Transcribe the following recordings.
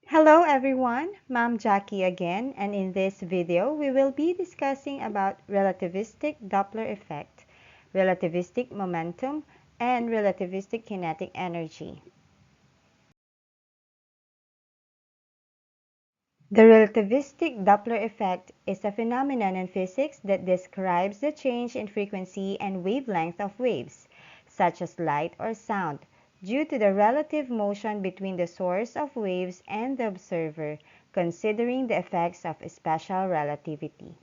Hello everyone, Ma'am Jackie again, and in this video we will be discussing about relativistic Doppler effect, relativistic momentum, and relativistic kinetic energy. The relativistic Doppler effect is a phenomenon in physics that describes the change in frequency and wavelength of waves, such as light or sound, due to the relative motion between the source of waves and the observer, considering the effects of special relativity.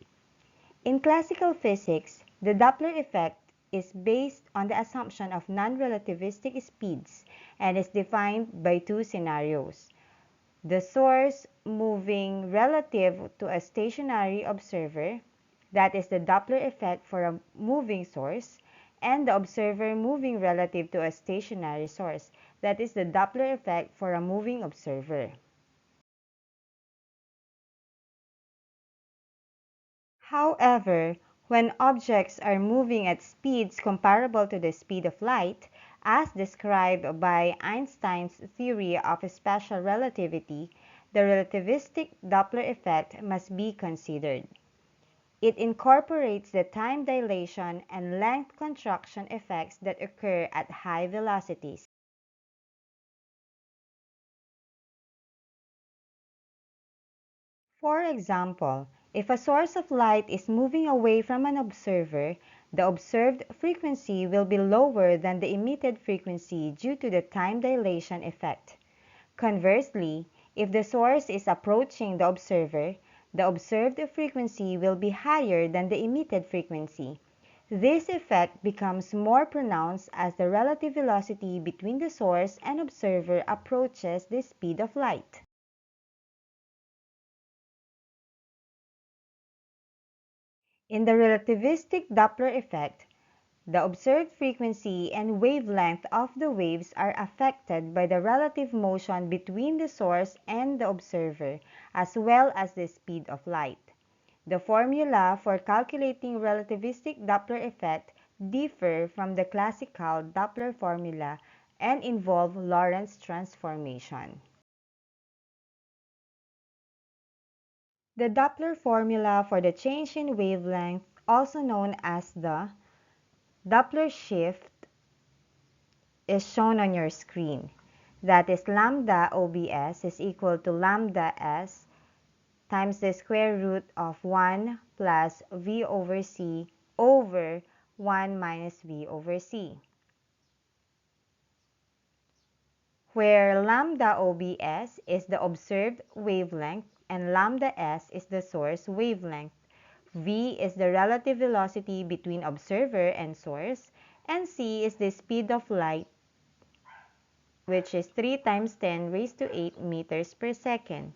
In classical physics, the Doppler effect is based on the assumption of non-relativistic speeds and is defined by two scenarios: the source moving relative to a stationary observer, that is the Doppler effect for a moving source, and the observer moving relative to a stationary source, that is the Doppler effect for a moving observer. However, when objects are moving at speeds comparable to the speed of light, as described by Einstein's theory of special relativity, the relativistic Doppler effect must be considered. It incorporates the time dilation and length contraction effects that occur at high velocities. For example, if a source of light is moving away from an observer, the observed frequency will be lower than the emitted frequency due to the time dilation effect. Conversely, if the source is approaching the observed frequency will be higher than the emitted frequency. This effect becomes more pronounced as the relative velocity between the source and observer approaches the speed of light. In the relativistic Doppler effect, the observed frequency and wavelength of the waves are affected by the relative motion between the source and the observer, as well as the speed of light. The formula for calculating relativistic Doppler effect differ from the classical Doppler formula and involve Lorentz transformation. The Doppler formula for the change in wavelength, also known as the Doppler shift, is shown on your screen. That is lambda OBS is equal to lambda S times the square root of 1 plus V over C over 1 minus V over C, where lambda OBS is the observed wavelength and lambda S is the source wavelength. V is the relative velocity between observer and source, and C is the speed of light, which is 3 times 10 raised to 8 meters per second.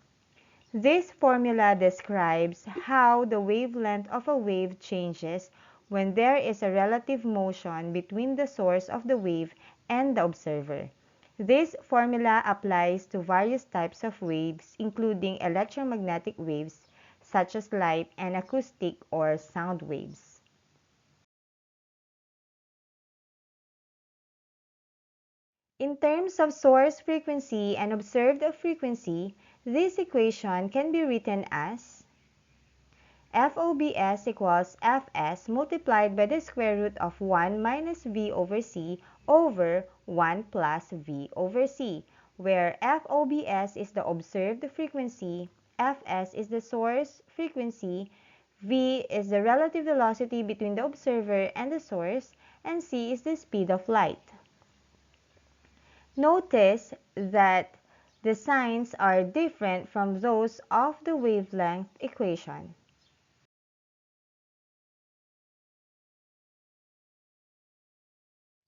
This formula describes how the wavelength of a wave changes when there is a relative motion between the source of the wave and the observer. This formula applies to various types of waves, including electromagnetic waves, such as light, and acoustic or sound waves. In terms of source frequency and observed frequency, this equation can be written as FOBS equals Fs multiplied by the square root of 1 minus V over C over 1 plus V over C, where FOBS is the observed frequency, Fs is the source frequency, V is the relative velocity between the observer and the source, and C is the speed of light. Notice that the signs are different from those of the wavelength equation.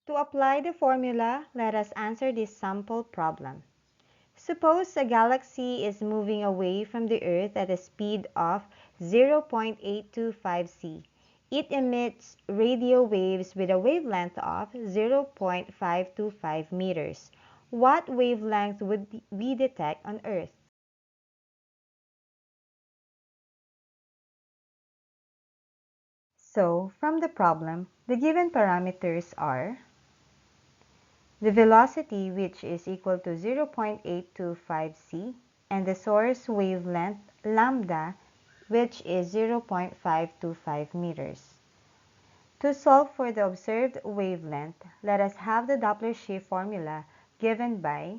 To apply the formula, let us answer this sample problem. Suppose a galaxy is moving away from the Earth at a speed of 0.825 c. It emits radio waves with a wavelength of 0.525 meters. What wavelength would we detect on Earth? So, from the problem, the given parameters are the velocity, which is equal to 0.825 c, and the source wavelength lambda, which is 0.525 meters. To solve for the observed wavelength, let us have the Doppler shift formula given by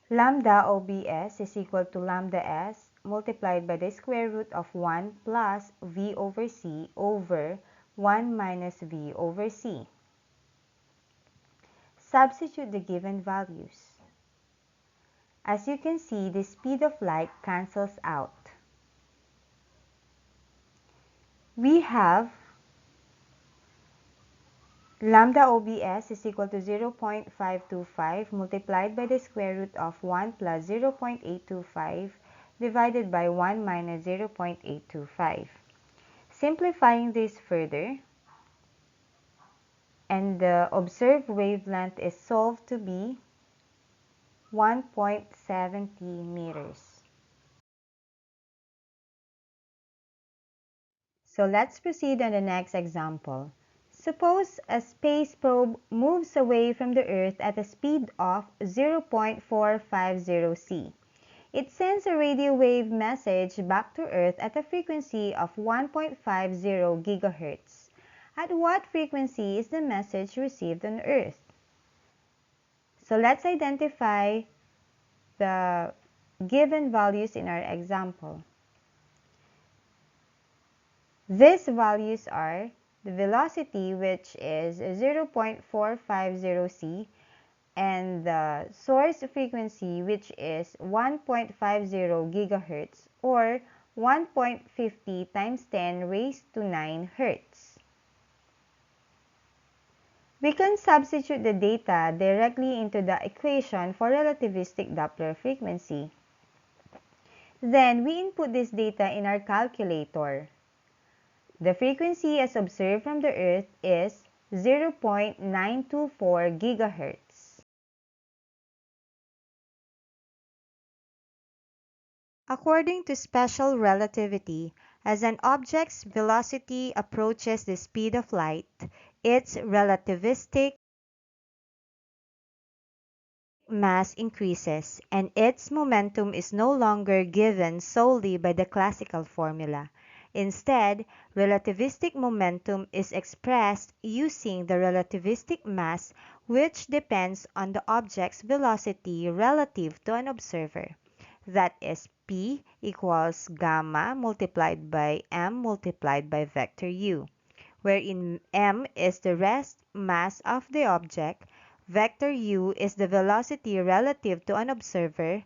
lambda OBS is equal to lambda S multiplied by the square root of 1 plus V over C over 1 minus V over C. Substitute the given values. As you can see, the speed of light cancels out. We have lambda OBS is equal to 0.525 multiplied by the square root of 1 plus 0.825 divided by 1 minus 0.825. Simplifying this further, and the observed wavelength is solved to be 1.70 meters. So let's proceed on the next example. Suppose a space probe moves away from the Earth at a speed of 0.450 c. It sends a radio wave message back to Earth at a frequency of 1.50 gigahertz. At what frequency is the message received on Earth? So let's identify the given values in our example. These values are the velocity, which is 0.450 c, and the source frequency, which is 1.50 gigahertz or 1.50 times 10 raised to 9 hertz. We can substitute the data directly into the equation for relativistic Doppler frequency. Then we input this data in our calculator. The frequency as observed from the Earth is 0.924 gigahertz. According to special relativity, as an object's velocity approaches the speed of light, its relativistic mass increases, and its momentum is no longer given solely by the classical formula. Instead, relativistic momentum is expressed using the relativistic mass, which depends on the object's velocity relative to an observer. That is, P equals gamma multiplied by m multiplied by vector u, wherein m is the rest mass of the object, vector u is the velocity relative to an observer,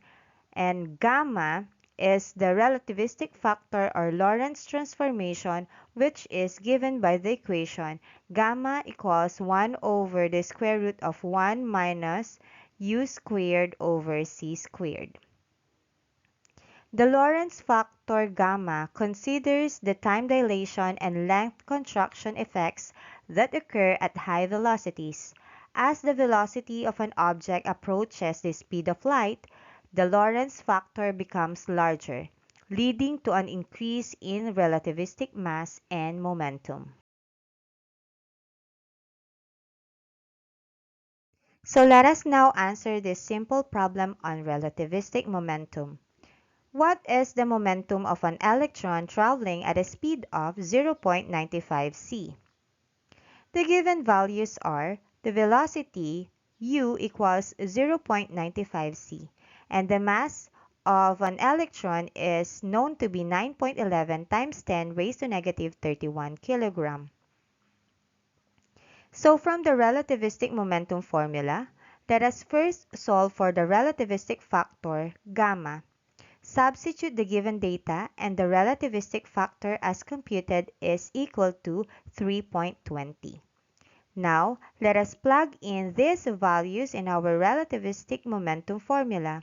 and gamma is the relativistic factor or Lorentz transformation, which is given by the equation gamma equals 1 over the square root of 1 minus u squared over c squared. The Lorentz factor gamma considers the time dilation and length contraction effects that occur at high velocities. As the velocity of an object approaches the speed of light, the Lorentz factor becomes larger, leading to an increase in relativistic mass and momentum. So let us now answer this simple problem on relativistic momentum. What is the momentum of an electron traveling at a speed of 0.95 c? The given values are the velocity u equals 0.95 c, and the mass of an electron is known to be 9.11 times 10 raised to negative 31 kilogram. So from the relativistic momentum formula, let us first solve for the relativistic factor gamma. Substitute the given data, and the relativistic factor as computed is equal to 3.20. Now, let us plug in these values in our relativistic momentum formula.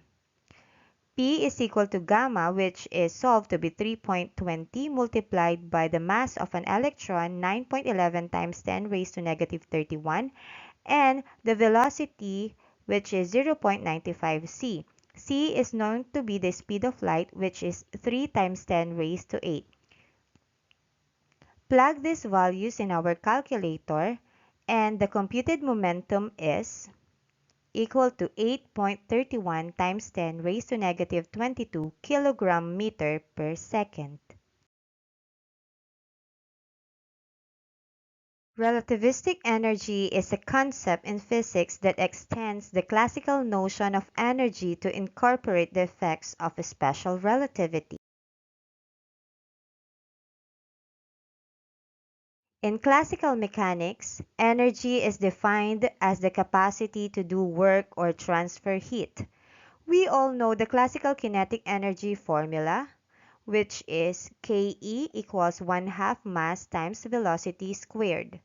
P is equal to gamma, which is solved to be 3.20 multiplied by the mass of an electron, 9.11 times 10 raised to negative 31, and the velocity, which is 0.95 c. C is known to be the speed of light, which is 3 times 10 raised to 8. Plug these values in our calculator, and the computed momentum is equal to 8.31 times 10 raised to negative 22 kilogram meter per second. Relativistic energy is a concept in physics that extends the classical notion of energy to incorporate the effects of special relativity. In classical mechanics, energy is defined as the capacity to do work or transfer heat. We all know the classical kinetic energy formula, which is Ke equals 1/2 mass times velocity squared.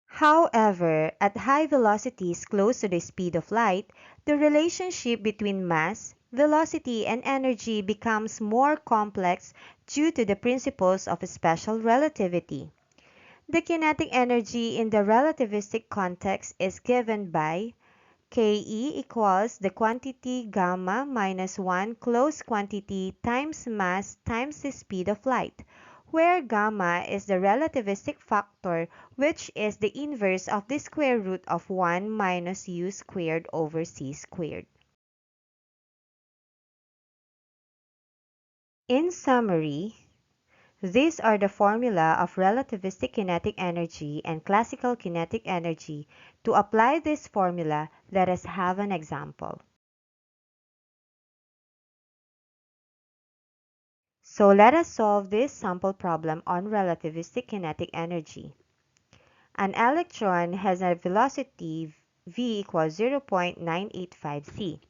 However, at high velocities close to the speed of light, the relationship between mass, velocity, and energy becomes more complex due to the principles of special relativity. The kinetic energy in the relativistic context is given by Ke equals the quantity gamma minus 1 closed quantity times mass times the speed of light, where gamma is the relativistic factor, which is the inverse of the square root of 1 minus u squared over c squared. In summary, these are the formula of relativistic kinetic energy and classical kinetic energy. To apply this formula, let us have an example. So let us solve this sample problem on relativistic kinetic energy. An electron has a velocity v equals 0.985 c.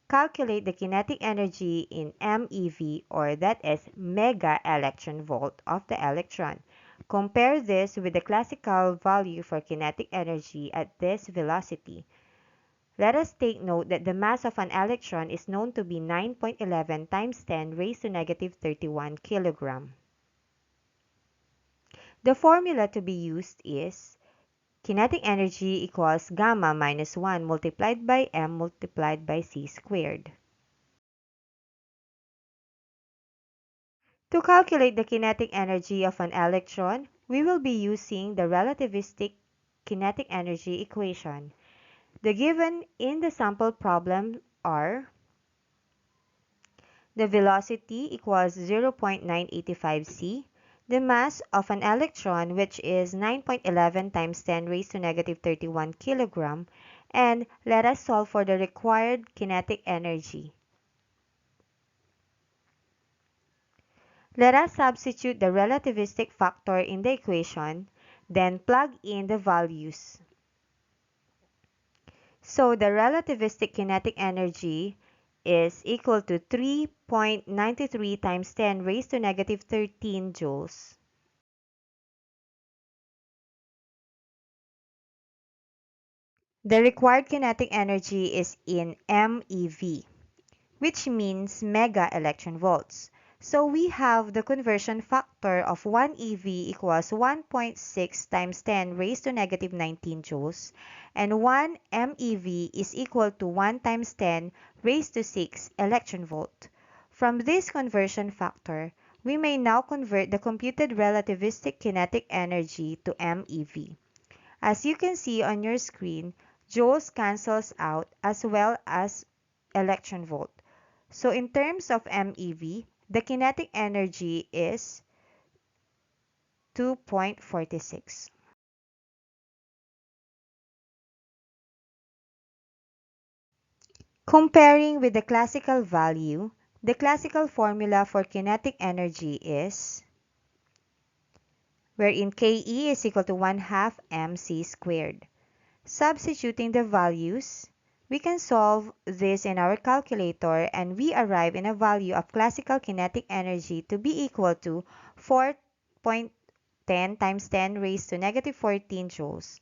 Calculate the kinetic energy in MeV, or that is mega electron volt of the electron. Compare this with the classical value for kinetic energy at this velocity. Let us take note that the mass of an electron is known to be 9.11 times 10 raised to negative 31 kilogram. The formula to be used is kinetic energy equals gamma minus 1 multiplied by m multiplied by c squared. To calculate the kinetic energy of an electron, we will be using the relativistic kinetic energy equation. The given in the sample problem are the velocity equals 0.985 c, the mass of an electron, which is 9.11 times 10 raised to negative 31 kilogram, and let us solve for the required kinetic energy. Let us substitute the relativistic factor in the equation, then plug in the values. So the relativistic kinetic energy is equal to 3.93 times 10 raised to negative 13 joules. The required kinetic energy is in MeV, which means mega electron volts. So we have the conversion factor of 1 eV equals 1.6 times 10 raised to negative 19 joules, and 1 MeV is equal to 1 times 10 raised to 6 electron volt. From this conversion factor, we may now convert the computed relativistic kinetic energy to MeV. As you can see on your screen, joules cancels out as well as electron volt. So in terms of MeV, the kinetic energy is 2.46. Comparing with the classical value, the classical formula for kinetic energy is wherein Ke is equal to 1/2 mc squared. Substituting the values, we can solve this in our calculator and we arrive in a value of classical kinetic energy to be equal to 4.10 times 10 raised to negative 14 joules.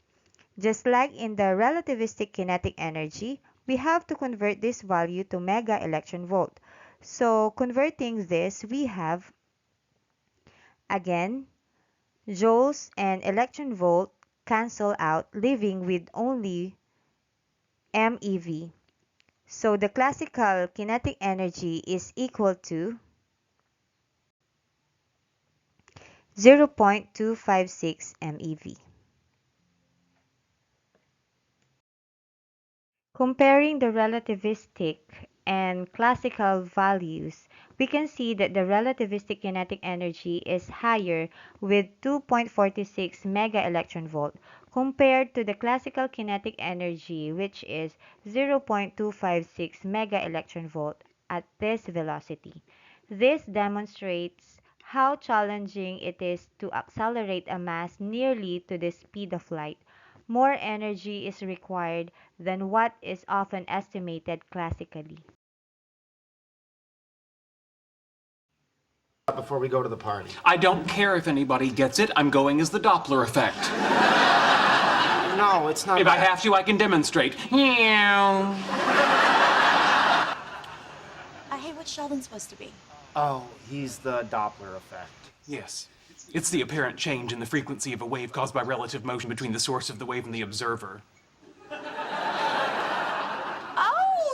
Just like in the relativistic kinetic energy, we have to convert this value to mega electron volt. So converting this, we have, again, joules and electron volt cancel out, leaving with only MeV. So the classical kinetic energy is equal to 0.256 MeV. Comparing the relativistic and classical values, we can see that the relativistic kinetic energy is higher with 2.46 MeV compared to the classical kinetic energy, which is 0.256 MeV at this velocity. This demonstrates how challenging it is to accelerate a mass nearly to the speed of light. More energy is required than what is often estimated classically. Before we go to the party. I don't care if anybody gets it. I'm going as the Doppler effect. No, it's not. If I have to, I can demonstrate. Hey, what's Sheldon supposed to be? Oh, he's the Doppler effect. Yes. It's the apparent change in the frequency of a wave caused by relative motion between the source of the wave and the observer. Oh,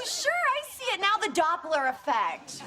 sure, I see it now, the Doppler effect.